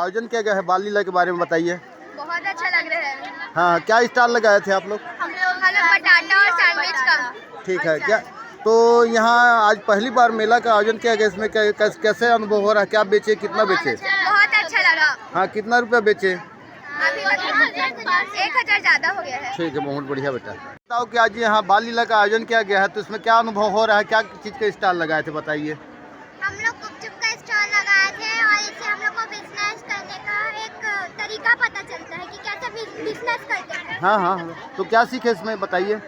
आयोजन किया गया है बाल लीला के बारे में बताइए। बहुत अच्छा लग रहा है। हाँ, क्या स्टॉल लगाए थे आप लोग? हम लोग बटाटा और सैंडविच का। ठीक है, क्या तो यहाँ आज पहली बार मेला का आयोजन किया गया, इसमें कैसे अनुभव हो रहा है? क्या बेचे, कितना बेचे? बहुत अच्छा लगा। हाँ, कितना रुपया बेचे? अभी 1000 ज़्यादा हो गया है। ठीक है, बहुत बढ़िया बेटा। बताओ कि आज यहाँ बाल लीला का आयोजन किया गया है तो इसमें क्या अनुभव हो रहा है? क्या चीज़ के स्टॉल लगाए थे बताइए। हम लोग गुपचुप का स्टॉल लगाए थे और इससे हम लोग को बिजनेस करने का एक तरीका पता चलता है कि कैसे बिजनेस करते हैं। हाँ हाँ, तो क्या सीखे इसमें बताइए।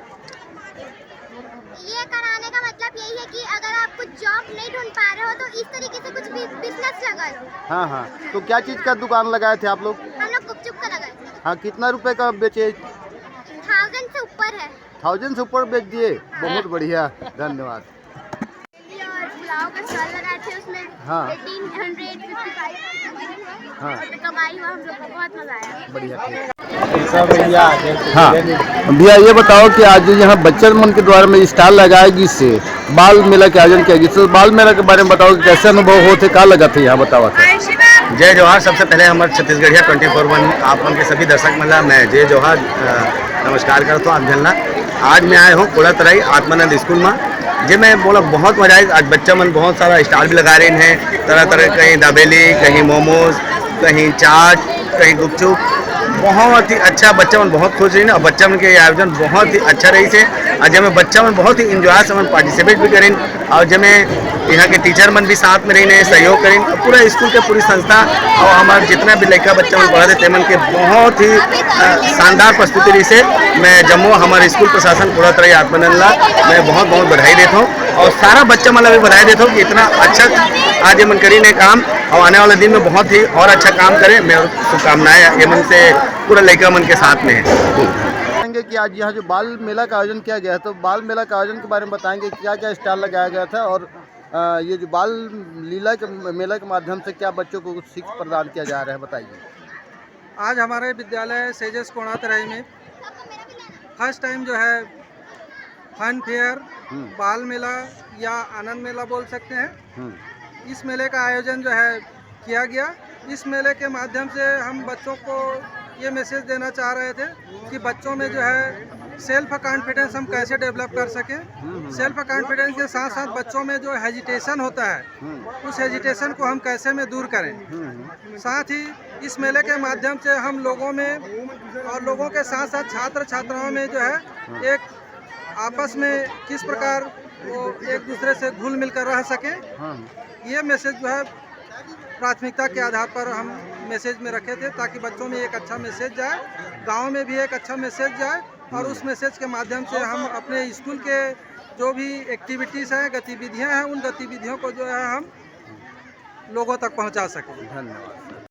ये कराने का मतलब यही है कि अगर आप कुछ जॉब नहीं ढूंढ पा रहे हो तो इस तरीके से कुछ बिजनेस लगाओ। हाँ हाँ, तो क्या चीज़ का दुकान लगाए थे आप लोग? हम लोग गुपचुप का लगाए थे। हाँ, कितना रुपए का बेचे? 1000 से ऊपर है। 1000 से ऊपर बेच दिए, बहुत बढ़िया, धन्यवाद। और पुलाव का स्टॉल लगाए थे, उसमें हाँ 1855 हाँ, और कमाई हुआ, हम लोग को बहुत मजा आया। बढ़िया, ठीक। हाँ भैया, ये बताओ कि आज यहाँ बच्चन मन के द्वारा में स्टॉल लगाएगी इससे बाल मेला के आयोजन किया, तो बाल मेला के बारे में बताओ कि कैसे अनुभव होते, क्या लगा था यहाँ बताओ। जय जोहार। सबसे पहले हमारे छत्तीसगढ़िया 24/1 आप उनके सभी दर्शक मिला मैं जय जोहार नमस्कार करता हूँ। आप झलना आज मैं आए हूँ कोड़ा तराई आत्मानंद स्कूल में, जे मैं बोला बहुत मजा आई। आज बच्चा मन बहुत सारा स्टॉल भी लगा रहे हैं, तरह तरह, कहीं दाबेली, कहीं मोमोज, कहीं चाट, कहीं गुपचुप। बहुत ही अच्छा, बच्चा मन बहुत खुश रही और बच्चा मन के आयोजन बहुत ही अच्छा रही से। और जब मैं बच्चा मन बहुत ही इंजॉय से मन पार्टिसिपेट भी करें और जब मैं यहाँ के टीचर मन भी साथ में रही सहयोग करें और पूरा स्कूल के पूरी संस्था और हमारे जितना भी लड़का बच्चा मन पढ़ा थे मन के बहुत ही शानदार प्रस्तुति रही से। मैं जम्मू हमारे स्कूल प्रशासन पूरा तरह आत्मानंद ला मैं बहुत बहुत बधाई देता हूँ और सारा बच्चा मन भी बधाई देता हूँ कि इतना अच्छा आज ये मन करी ने काम और आने वाले दिन में बहुत ही और अच्छा काम करें। मैं शुभकामनाएं ये मन से पूरा लड़का मन के साथ में है। कि आज यहाँ जो बाल मेला का आयोजन किया गया है तो बाल मेला का आयोजन के बारे में बताएंगे क्या क्या स्टॉल लगाया गया था और ये जो बाल लीला के मेला के माध्यम से क्या बच्चों को कुछ सीख प्रदान किया जा रहा है बताइए। आज हमारे विद्यालय सेजस कोड़ा तराई में फर्स्ट टाइम जो है फन फेयर, बाल मेला या आनंद मेला बोल सकते हैं, इस मेले का आयोजन जो है किया गया। इस मेले के माध्यम से हम बच्चों को ये मैसेज देना चाह रहे थे कि बच्चों में जो है सेल्फ कॉन्फिडेंस हम कैसे डेवलप कर सकें। सेल्फ कॉन्फिडेंस के साथ साथ बच्चों में जो हेजिटेशन होता है उस हेजिटेशन को हम कैसे में दूर करें। साथ ही इस मेले के माध्यम से हम लोगों में और लोगों के साथ साथ छात्र छात्राओं में जो है एक आपस में किस प्रकार वो एक दूसरे से घुल मिल कर रह सकें, ये मैसेज जो है प्राथमिकता के आधार पर हम मैसेज में रखे थे ताकि बच्चों में एक अच्छा मैसेज जाए, गांव में भी एक अच्छा मैसेज जाए और उस मैसेज के माध्यम से हम अपने स्कूल के जो भी एक्टिविटीज़ हैं, गतिविधियां हैं, उन गतिविधियों को जो है हम लोगों तक पहुंचा सकें। धन्यवाद।